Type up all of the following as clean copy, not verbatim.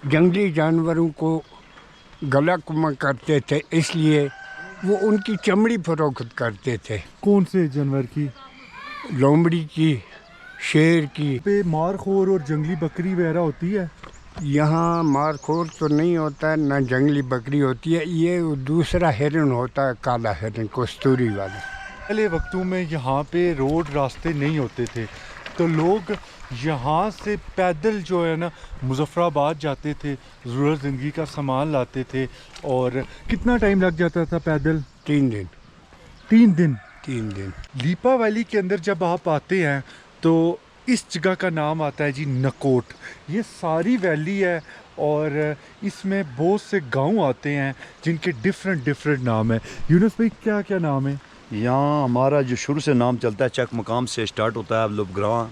जंगली जानवरों को गला कुमा करते थे, इसलिए वो उनकी चमड़ी फरोख्त करते थे। कौन से जानवर की? लोमड़ी की, शेर की। पे मारखोर और जंगली बकरी वगैरह होती है? यहाँ मारखोर तो नहीं होता है, ना जंगली बकरी होती है। ये दूसरा हिरन होता है, काला हिरन, कस्तूरी वाला। पहले वक्तों में यहाँ पे रोड रास्ते नहीं होते थे, तो लोग यहाँ से पैदल जो है ना मुजफ्फराबाद जाते थे, ज़रूरत ज़िंदगी का सामान लाते थे। और कितना टाइम लग जाता था पैदल? 3 दिन। 3 दिन? 3 दिन। लीपा वैली के अंदर जब आप आते हैं तो इस जगह का नाम आता है जी नकोट। ये सारी वैली है और इसमें बहुत से गांव आते हैं जिनके डिफरेंट नाम है। यूनुस भाई, क्या क्या नाम है यहाँ? हमारा जो शुरू से नाम चलता है, चक मकाम से स्टार्ट होता है लुबग्रां,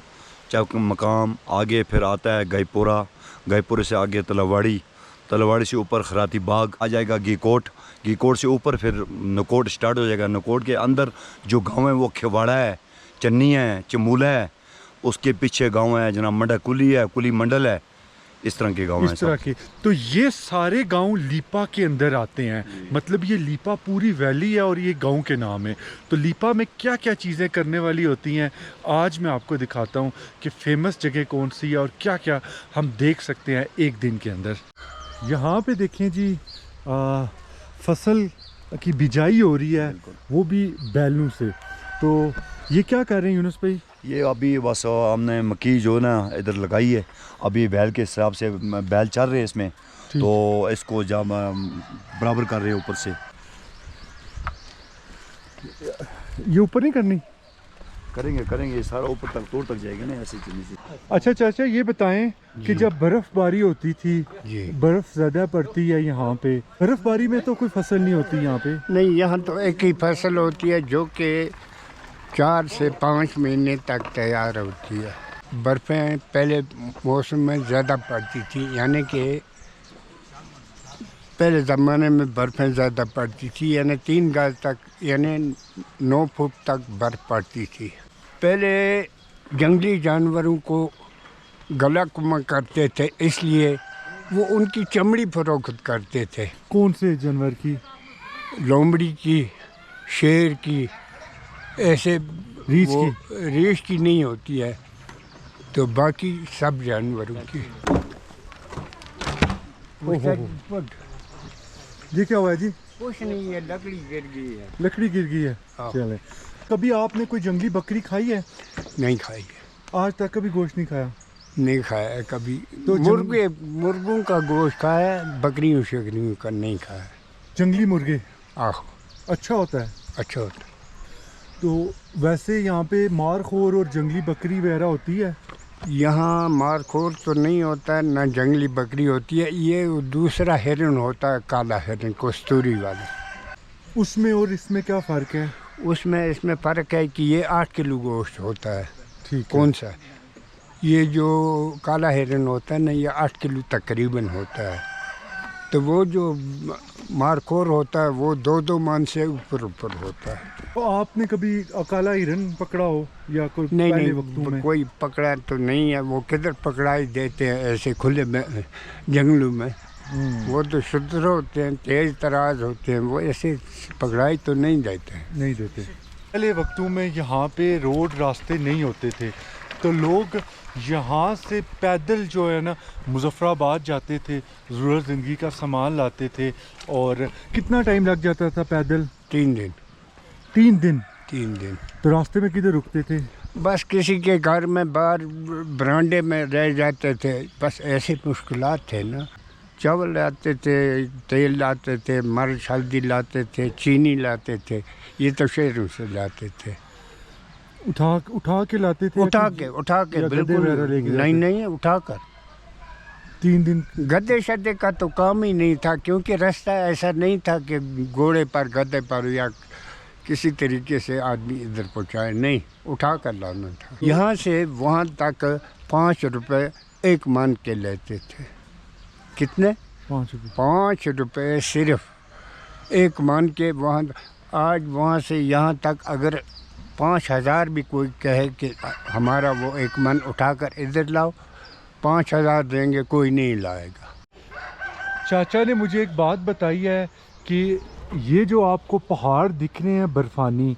चक मकाम, आगे फिर आता है गईपुरा, गईपुरे से आगे तलवाड़ी, तलवाड़ी से ऊपर खराती बाग आ जाएगा, गीकोट, गीकोट से ऊपर फिर नकोट स्टार्ट हो जाएगा। नकोट के अंदर जो गांव है वो खेवाड़ा है, चन्नी है, चमूला है, उसके पीछे गांव है जना मंडा कुली है, कुली मंडल है, इस तरह के गांव हैं। इस तरह के तो ये सारे गांव लीपा के अंदर आते हैं। मतलब ये लीपा पूरी वैली है और ये गांव के नाम है। तो लीपा में क्या क्या चीज़ें करने वाली होती हैं, आज मैं आपको दिखाता हूं कि फेमस जगह कौन सी है और क्या क्या हम देख सकते हैं एक दिन के अंदर। यहाँ पे देखें जी, फसल की बिजाई हो रही है, वो भी बैलों से। तो ये क्या कर रहे हैं यूनुस भाई? ये अभी बस हमने मक्की जो ना इधर लगाई है, अभी बैल के हिसाब से बैल चल रहे हैं इसमें, तो इसको जब बराबर कर रहे हैं ऊपर से। ये ऊपर नहीं करनी? करेंगे सारा ऊपर तक तोड़ तक जाएगा ना ऐसे चलने से। अच्छा चाचा, ये बताएं कि जब बर्फबारी होती थी, बर्फ ज़्यादा पड़ती है यहाँ पे, बर्फबारी में तो कोई फसल नहीं होती यहाँ पे? नहीं, यहाँ तो एक ही फसल होती है जो कि 4 से 5 महीने तक तैयार होती है। बर्फ़ें पहले मौसम में ज़्यादा पड़ती थी, यानी कि पहले ज़माने में बर्फ़ें ज़्यादा पड़ती थी, यानी 3 गज तक, यानी 9 फुट तक बर्फ़ पड़ती थी। पहले जंगली जानवरों को गला कुमा करते थे, इसलिए वो उनकी चमड़ी फरोख्त करते थे। कौन से जानवर की? लोमड़ी की, शेर की, ऐसे रीछ की नहीं होती है, तो बाकी सब जानवरों की। ये क्या हुआ है जी? कुछ नहीं है, लकड़ी गिर गई है। लकड़ी गिर गई है? चले। कभी आपने कोई जंगली बकरी खाई है? नहीं खाई है। आज तक कभी गोश्त नहीं खाया? नहीं खाया है कभी। तो मुर्गों का गोश्त खाया है, बकरियों शकरियों का नहीं खाया है। जंगली मुर्गे? आहो। अच्छा होता है? अच्छा होता है। तो वैसे यहाँ पे मारखोर और जंगली बकरी वगैरह होती है? यहाँ मारखोर तो नहीं होता है, ना जंगली बकरी होती है। ये दूसरा हिरन होता है, काला हिरन, कस्तूरी वाला। उसमें और इसमें क्या फ़र्क है? इसमें फ़र्क है कि ये 8 किलो गोश्त होता है। ठीक। कौन सा? ये जो काला हिरन होता है ना, ये 8 किलो तकरीबन होता है। तो वो जो मारखोर होता है वो 2-2 मन से ऊपर होता है। तो आपने कभी काला हिरन पकड़ा हो या कोई? नहीं, कोई पकड़ा तो नहीं है। वो किधर पकड़ाई देते हैं ऐसे खुले में जंगलों में। वो तो शुद्र होते हैं, तेज तराज होते हैं, वो ऐसे पकड़ाई तो नहीं देते। पहले वक्तों में यहाँ पे रोड रास्ते नहीं होते थे, तो लोग यहाँ से पैदल जो है ना मुजफ्फराबाद जाते थे, ज़रूरत ज़िंदगी का सामान लाते थे। और कितना टाइम लग जाता था पैदल? 3 दिन। 3 दिन? 3 दिन। तो रास्ते में किधर रुकते थे? बस किसी के घर में बाहर बरामदे में रह जाते थे। बस ऐसे मुश्किलात थे ना। चावल लाते थे, तेल लाते थे, मिर्च हल्दी लाते थे, चीनी लाते थे। ये तो शहरों से लाते थे। उठा के लाते थे? उठा के बिल्कुल नहीं, उठा कर। 3 दिन? गधे शदे का तो काम ही नहीं था, क्योंकि रास्ता ऐसा नहीं था कि घोड़े पर, गधे पर या किसी तरीके से आदमी इधर पहुँचाए। नहीं, उठा कर लाना था। यहाँ से वहाँ तक 5 रुपए 1 मन के लेते थे। कितने? 5 रुपये। 5 रुपये सिर्फ 1 मन के। वहाँ आज वहाँ से यहाँ तक अगर 5000 भी कोई कहे कि हमारा वो 1 मन उठाकर इधर लाओ, 5000 देंगे, कोई नहीं लाएगा। चाचा ने मुझे एक बात बताई है कि ये जो आपको पहाड़ दिख रहे हैं बर्फानी,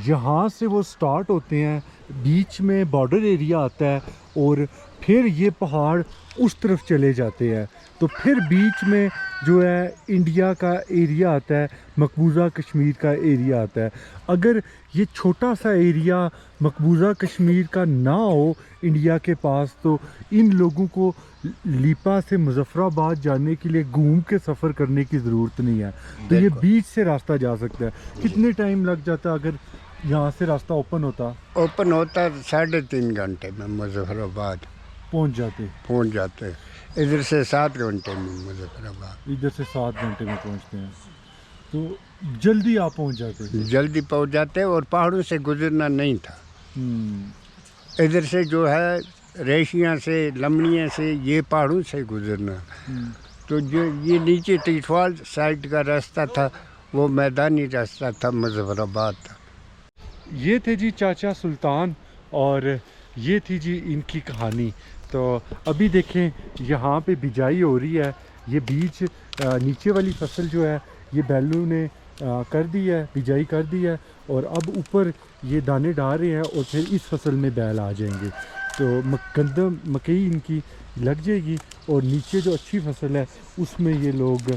यहाँ से वो स्टार्ट होते हैं, बीच में बॉर्डर एरिया आता है और फिर ये पहाड़ उस तरफ चले जाते हैं, तो फिर बीच में जो है इंडिया का एरिया आता है, मकबूजा कश्मीर का एरिया आता है। अगर ये छोटा सा एरिया मकबूजा कश्मीर का ना हो इंडिया के पास, तो इन लोगों को लीपा से मुजफ्फराबाद जाने के लिए घूम के सफ़र करने की ज़रूरत नहीं है, तो ये बीच से रास्ता जा सकता है। कितने टाइम लग जाता अगर यहाँ से रास्ता ओपन होता? ओपन होता 3.5 घंटे में मुजफ्फराबाद पहुँच जाते। इधर से 7 घंटे में मुजफ्फराबाद। इधर से 7 घंटे में पहुँचते हैं, तो जल्दी आप पहुँच जाते? जल्दी पहुँच जाते और पहाड़ों से गुजरना नहीं था। इधर से जो है रेशियाँ से, लमड़ियाँ से, ये पहाड़ों से गुजरना। तो जो ये नीचे टिटवाल साइड का रास्ता था, वो मैदानी रास्ता था, मुजफ्फराबाद था। ये थे जी चाचा सुल्तान और ये थी जी इनकी कहानी। तो अभी देखें यहाँ पे बिजाई हो रही है, ये बीज नीचे वाली फसल जो है ये बैलों ने कर दी है, बिजाई कर दी है, और अब ऊपर ये दाने डाल रहे हैं और फिर इस फसल में बैल आ जाएंगे, तो गंदम मकई इनकी लग जाएगी और नीचे जो अच्छी फसल है उसमें ये लोग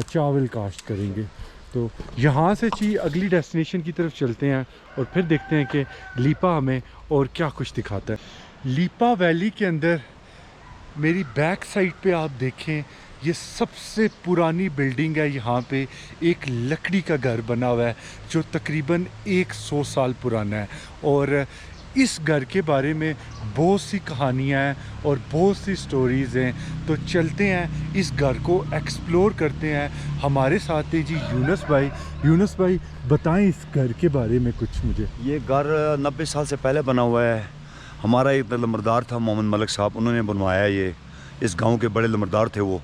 चावल काश्त करेंगे। तो यहाँ से जी अगली डेस्टिनेशन की तरफ चलते हैं और फिर देखते हैं कि लीपा हमें और क्या कुछ दिखाता है। लीपा वैली के अंदर मेरी बैक साइड पे आप देखें, ये सबसे पुरानी बिल्डिंग है। यहाँ पे एक लकड़ी का घर बना हुआ है जो तकरीबन 100 साल पुराना है, और इस घर के बारे में बहुत सी कहानियाँ हैं और बहुत सी स्टोरीज़ हैं। तो चलते हैं इस घर को एक्सप्लोर करते हैं। हमारे साथ है जी यूनुस भाई। यूनुस भाई बताएं इस घर के बारे में कुछ मुझे। ये घर 90 साल से पहले बना हुआ है। हमारा एक लंबरदार था मोहम्मद मलिक साहब, उन्होंने बनवाया ये। इस गांव के बड़े लंबरदार थे वो।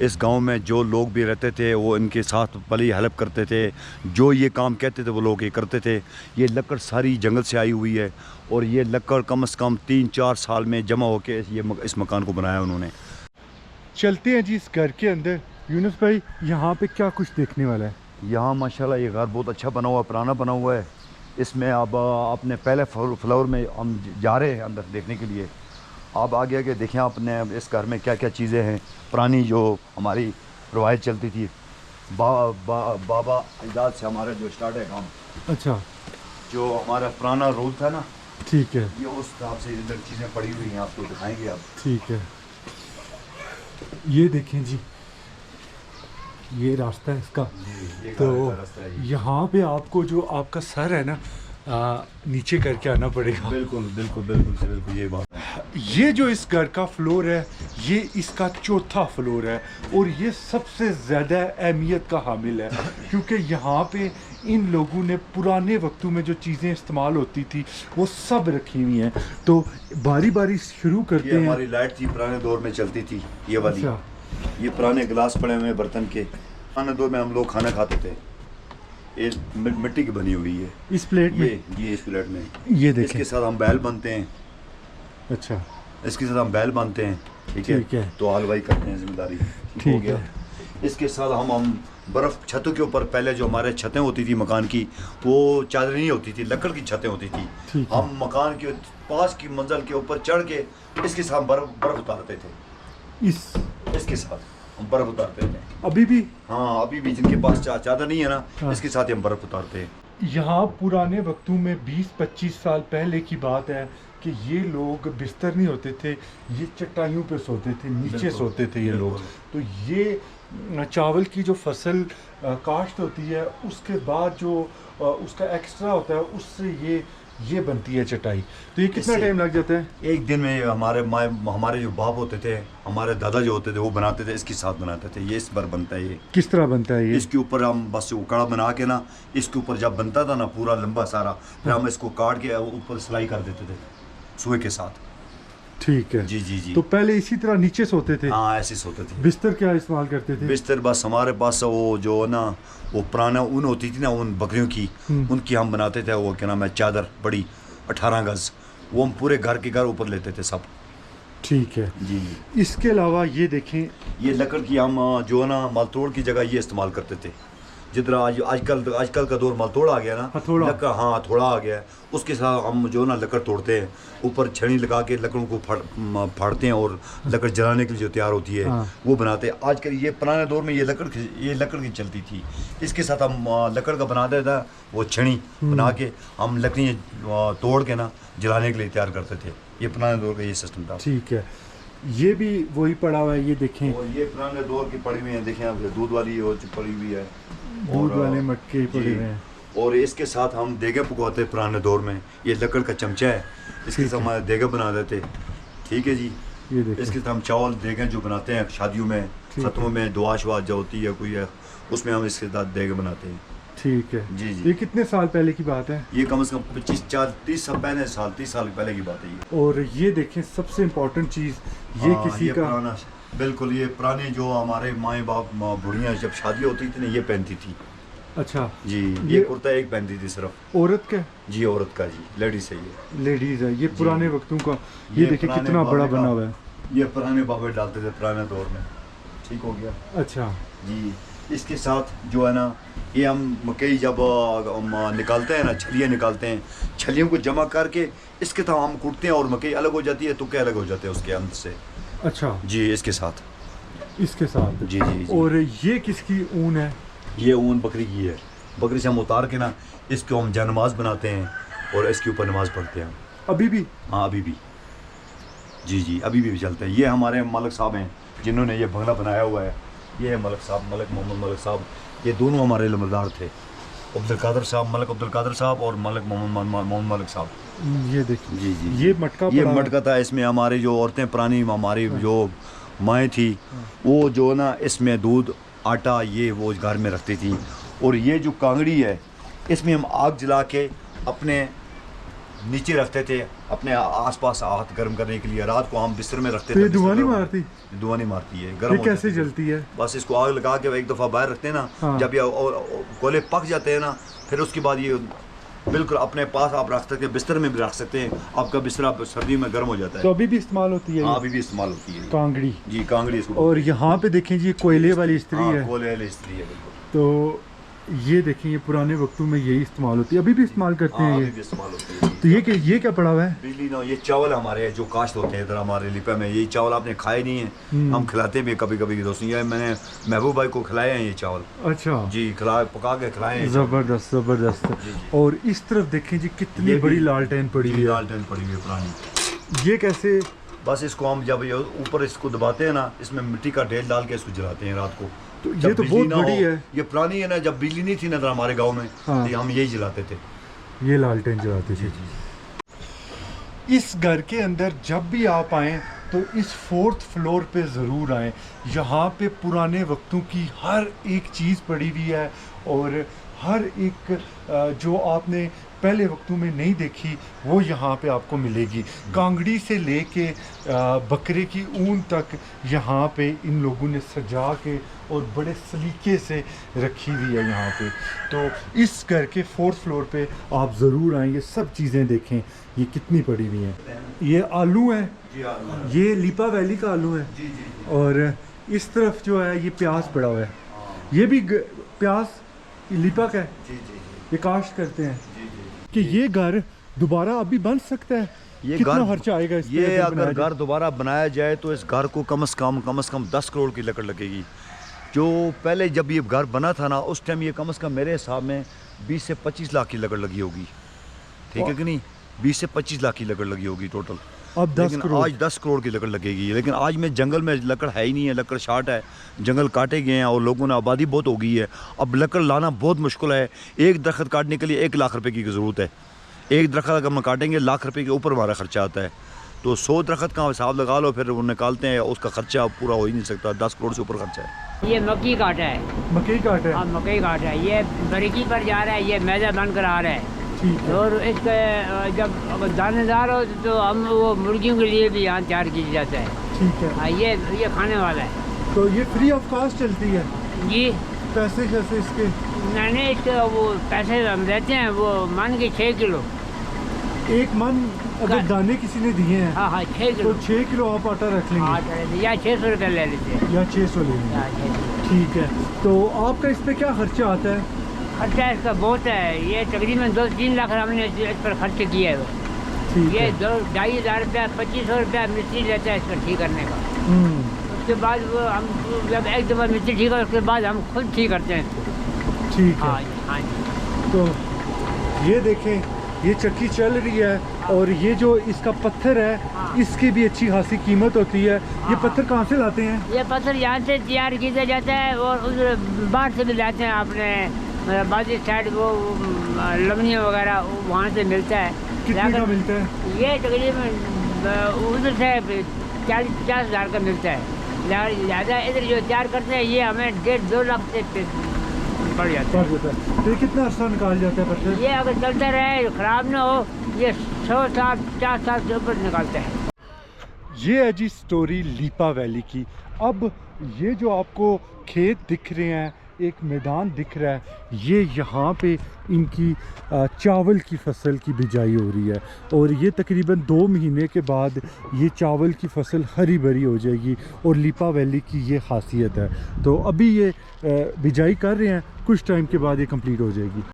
इस गांव में जो लोग भी रहते थे वो इनके साथ बड़ी हेल्प करते थे, जो ये काम कहते थे वो लोग ये करते थे। ये लकड़ सारी जंगल से आई हुई है और ये लकड़ कम से कम 3-4 साल में जमा होकर इस मकान को बनाया उन्होंने। चलते हैं जी इस घर के अंदर। यूनुस भाई यहाँ पे क्या कुछ देखने वाला है? यहाँ माशाल्लाह ये घर बहुत अच्छा बना हुआ, पुराना बना हुआ है। इसमें अब आपने पहले फ्लोर में हम जा रहे हैं अंदर देखने के लिए। आप आगे आगे देखें आपने इस घर में क्या क्या चीज़ें हैं पुरानी जो हमारी रवायत चलती थी। बाबा इजाद से हमारा जो स्टार्ट है काम। अच्छा, जो हमारा पुराना रूल था ना, ठीक है, ये उस हिसाब से इधर चीज़ें पड़ी हुई हैं, आपको दिखाएंगे आप। ठीक है, ये देखें जी, ये रास्ता है इसका। तो यहाँ पे आपको जो आपका सर है ना नीचे करके आना पड़ेगा। बिल्कुल बिल्कुल बिल्कुल बिल्कुल ये बात है। ये जो इस घर का फ्लोर है ये इसका चौथा फ्लोर है और ये सबसे ज़्यादा अहमियत का हामिल है, क्योंकि यहाँ पे इन लोगों ने पुराने वक्तों में जो चीज़ें इस्तेमाल होती थी वो सब रखी हुई हैं। तो बारी बारी शुरू करते हैं। हमारी लाइट थी पुराने दौर में चलती थी ये वाली। अच्छा। ये पुराने गिलास पड़े हुए बर्तन के, पुराने दौर में हम लोग खाना खाते थे। ये मिट्टी की बनी हुई है इस प्लेट में। ये इस प्लेट में ये देखें। इसके साथ हम बैल बनते हैं। अच्छा, इसके साथ हम बैल बांधते हैं। ठीक है, तो हलवाई करते हैं, जिम्मेदारी हो गया। इसके साथ हम बर्फ़ छतों के ऊपर, पहले जो हमारे छतें होती थी मकान की, वो चादर नहीं होती थी, लकड़ की छतें होती थी। हम मकान के पास की मंजिल के ऊपर चढ़ के इसके साथ बर्फ़ उतारते थे। इसके साथ हम बर्फ़ उतारते थे अभी भी। हाँ, अभी भी जिनके पास चादर नहीं है ना, हाँ। इसके साथ ही हम बर्फ़ उतारते हैं। यहाँ पुराने वक्तों में 20-25 साल पहले की बात है कि ये लोग बिस्तर नहीं होते थे, ये चटाइयों पे सोते थे, नीचे सोते थे ये लोग। तो ये चावल की जो फसल काश्त होती है उसके बाद जो उसका एक्स्ट्रा होता है उससे ये बनती है चटाई। तो ये कितना टाइम लग जाता है? एक दिन में हमारे जो बाप होते थे, हमारे दादा जो होते थे, वो बनाते थे, इसके साथ बनाते थे। ये इस बार बनता है। ये किस तरह बनता है? ये इसके ऊपर हम बस उकड़ा बना के ना, इसके ऊपर जब बनता था ना पूरा लंबा सारा, फिर हम इसको काट के ऊपर सिलाई कर देते थे सुई के साथ। ठीक है जी जी जी। तो पहले इसी तरह नीचे सोते थे? हाँ, ऐसे सोते थे। बिस्तर क्या इस्तेमाल करते थे? बिस्तर बस हमारे पास वो जो ना वो पुराना ऊन होती थी ना, ऊन बकरियों की, उनकी हम बनाते थे। वो क्या नाम है, चादर बड़ी 18 गज, वो हम पूरे घर के घर ऊपर लेते थे सब। ठीक है जी। इसके अलावा ये देखें, ये लकड़ की हम जो है ना मालतोड़ की जगह ये इस्तेमाल करते थे। जिधर आजकल का दौर मालतोड़ आ गया ना, हथौड़ा। लकड़, हाँ हथौड़ा आ गया है, उसके साथ हम जो है ना लकड़ तोड़ते हैं, ऊपर छड़ी लगा के लकड़ों को फाड़ते हैं और लकड़ जलाने के लिए जो तैयार होती है हाँ। वो बनाते हैं। आजकल ये पुराने दौर में ये लकड़ की चलती थी, इसके साथ हम लकड़ का बनाते था, वो छड़ी बना के हम लकड़ियाँ तोड़ के ना जलाने के लिए तैयार करते थे। ये पुराने दौर का ये सिस्टम था। ठीक है, ये भी वही पड़ा हुआ है, ये देखें और ये पुराने दौर की पड़ी हुई है, देखें आप, दूध वाली और पड़ी हुई है, दूध वाले मटके जी। पड़े हुए हैं। और इसके साथ हम देगे पकवाते पुराने दौर में, ये लकड़ का चमचा है, इसके साथ हमारे देगे बना देते। ठीक है जी। ये देखें, इसके साथ हम चावल देगे जो बनाते हैं शादियों में, खत्मों में दुआ शुआ जो होती है कोई है, उसमें हम इसके साथ देगे बनाते हैं। ठीक है जी जी। ये कितने साल पहले की बात है? ये कम से कम 25-30 साल पहले, 30 साल पहले की बात है ये। और ये देखें सबसे इम्पोर्टेंट चीज़, ये हाँ, किसी ये का पुराना, बिल्कुल ये पुराने जो हमारे माए बाप बुढ़ियाँ जब शादी होती थी ना ये पहनती थी। अच्छा जी। ये ये कुर्ता एक पहनती थी सिर्फ। औरत का? जी औरत का, जी लेडीज है ये। लेडीज है ये पुराने वक्तों का। ये देखें पुराने कितना बड़ा बाबे का- बना हुआ है। ये पुराने बाबे डालते थे पुराने दौर में। ठीक हो गया अच्छा जी। इसके साथ जो है ना ये हम मकई जब हम निकालते हैं ना, छलियाँ निकालते हैं, छलियों को जमा करके इसके साथ हम कूटते हैं और मकई अलग हो जाती है, तुक्के अलग हो जाते हैं उसके अंदर से। अच्छा जी इसके साथ। इसके साथ। जी जी जी। और ये किसकी ऊन है? ये ऊन बकरी की है। बकरी से हम उतार के ना इसको हम जानमाज बनाते हैं और इसके ऊपर नमाज पढ़ते हैं। अभी भी? हाँ अभी भी। जी जी अभी भी चलते हैं। ये हमारे मलक साहब हैं जिन्होंने ये बंगला बनाया हुआ है। ये है मलक साहब, मलक मोहम्मद मलक साहब। ये दोनों हमारे लम्बरदार थे, अब्दुल कादर साहब, मलक अब्दुल कादर साहब और मलक मोहम्मद मलक साहब। ये देखिए, जी जी। ये मटका ये पड़ा है। मटका था, इसमें हमारी जो औरतें पुरानी हमारी जो माएँ थी वो जो ना इसमें दूध आटा ये वो घर में रखती थी। और ये जो कांगड़ी है इसमें हम आग जला के अपने नीचे रखते थे, अपने आसपास हाथ गर्म करने के लिए। रात को हम बिस्तर में रखते तो थे। ये धुआं बिस्तर नहीं गर्म- मारती? धुआं नहीं मारती है, ये गर्म हो कैसे जाती है। जलती है? बस इसको आग लगा के एक दफ़ा बाहर रखते हैं ना, हाँ। जब ये कोयले पक जाते हैं ना, फिर उसके बाद ये बिल्कुल अपने पास आप रख सकते हैं, बिस्तर में भी रख सकते हैं। आपका बिस्तर आप सर्दी में गर्म हो जाता तो है। अभी भी इस्तेमाल होती है हाँ ये अभी भी इस्तेमाल होती है कांगड़ी? जी, कांगड़ी इसको। और यहाँ पे देखें जी कोयले वाली स्त्री हाँ, है। कोयले वाली स्त्री है बिल्कुल। तो ये देखें ये पुराने वक्तों में यही इस्तेमाल होती है, अभी भी इस्तेमाल करते हाँ हैं अभी ये। भी इस्तेमाल होती है। तो ये क्या पड़ा हुआ है? बिजली ना, ये चावल हमारे जो काश्त होते हैं इधर हमारे लिपा में, ये चावल आपने खाए नहीं है, हम खिलाते भी कभी कभी दोस्तों। ये मैंने महबूब भाई को खिलाए हैं ये चावल। अच्छा जी खिला पका के खिलाए हैं। जबरदस्त जबरदस्त। जी, जी। और इस तरफ देखें जी कितनी ये बड़ी भी- लालटेन पड़ी हुई है। लालटेन पड़ी हुई है पुरानी। ये कैसे? बस इसको हम जब ये ऊपर इसको दबाते हैं ना, इसमें मिट्टी का ढेर डाल के इसको जलाते हैं रात को। तो जब ये तो बिजली बहुत ना बड़ी हो, है। ये पुरानी है ना, जब बिजली नहीं थी ना इधर हमारे गांव में, हाँ। तो हम यही जलाते थे। ये लालटेन जलाते थे। इस घर के अंदर जब भी आप आएँ तो इस 4th फ्लोर पे ज़रूर आएँ। यहाँ पे पुराने वक्तों की हर एक चीज़ पड़ी हुई है और हर एक जो आपने पहले वक्तों में नहीं देखी वो यहाँ पे आपको मिलेगी। कांगड़ी से लेके बकरे की ऊन तक यहाँ पे इन लोगों ने सजा के और बड़े सलीके से रखी हुई है यहाँ पे। तो इस घर के 4th फ्लोर पे आप ज़रूर आएँ, ये सब चीज़ें देखें ये कितनी पड़ी हुई हैं। ये आलू है, ये लीपा वैली का आलू है। और इस तरफ जो है ये प्याज पड़ा हुआ है। ये भी प्याज लीपा का है, ये काश्त करते हैं। कि ये घर दोबारा अभी बन सकता है? ये कितना घर- खर्चा आएगा इस पे ये अगर बनाया जाए? घर दोबारा बनाया जाए तो इस घर को कम से कम 10 करोड़ की लकड़ लगेगी। जो पहले जब ये घर बना था ना उस टाइम ये कम से कम मेरे हिसाब में 20 से 25 लाख की लकड़ लगी होगी। ठीक है कि नहीं? 20 से 25 लाख की लकड़ लगी होगी टोटल। अब 10 लेकिन करोड़। आज 10 करोड़ की लकड़ लगेगी। लेकिन आज में जंगल में लकड़ है ही नहीं है, लकड़ शार्ट है, जंगल काटे गए हैं और लोगों ने आबादी बहुत हो गई है। अब लकड़ लाना बहुत मुश्किल है। एक दरख्त काटने के लिए 1 लाख रुपए की ज़रूरत है। एक दरख्त अगर हम काटेंगे लाख रुपए के ऊपर हमारा खर्चा आता है। तो 100 दरख्त का हिसाब लगा लो, फिर वो निकालते हैं, उसका खर्चा पूरा हो ही नहीं सकता। 10 करोड़ से ऊपर खर्चा है। ये मक्की काटा है। मकई काट है। हाँ मकई काटा है। ये बरीकी पर जा रहा है, ये मैदा बनकर आ रहा है। ठीक है। और इसके जब अगर दानेदार हो तो हम वो मुर्गियों के लिए भी यहाँ तैयार किया जाता है। ठीक है। हाँ ये खाने वाला है तो ये फ्री ऑफ कॉस्ट चलती है? जी। पैसे कैसे इसके? मैंने इसके वो पैसे हम देते हैं, वो मान के 6 किलो। एक मन अगर दाने किसी ने दिए हैं हाँ हाँ 6 तो किलो 6 किलो आप आटा रख लेंगे 8 या 600 रुपये ले लेते हैं। या 600 लेंगे? हाँ, 600। ठीक है। तो आपका इस पे क्या खर्चा आता है? खर्चा इसका बहुत है, ये तकरीबन 2-3 लाख हमने इस पर खर्च किया है। ठीक ये है। 2-2,500 रुपया 2500 रुपया मिस्त्री लेता है इस पर ठीक करने का। हम्म, उसके बाद वो हम जब एक दफ़ा मिट्टी ठीक है उसके बाद हम खुद ठीक करते हैं इसको। ठीक हाँ है। जी हाँ जी। तो ये देखें, ये चक्की चल रही है और ये जो इसका पत्थर है हाँ। इसकी भी अच्छी खासी कीमत होती है। ये हाँ। पत्थर कहाँ से लाते हैं? ये पत्थर यहाँ से तैयार किया जाता है और उधर बाहर से भी लाते हैं अपने बाजी साइड वो लवनिया वगैरह वहाँ से मिलता है। कितने का लाकर- मिलता है? ये तकरीबन उधर से 40-50 हज़ार का मिलता है। ज़्यादा इधर जो तैयार करते हैं ये हमें 1.5-2 लाख से पड़ जाता है। पड़ जाता है। तो ये कितना अर्सा निकाल जाता है पत्थर? ये अगर चलता रहे ख़राब ना हो ये 100 साल 50 साल से ऊपर निकालता है। ये है जी स्टोरी लीपा वैली की। अब ये जो आपको खेत दिख रहे हैं, एक मैदान दिख रहा है, ये यहाँ पे इनकी चावल की फसल की बिजाई हो रही है और ये तकरीबन 2 महीने के बाद ये चावल की फसल हरी भरी हो जाएगी और लीपा वैली की ये खासियत है। तो अभी ये बिजाई कर रहे हैं, कुछ टाइम के बाद ये कंप्लीट हो जाएगी।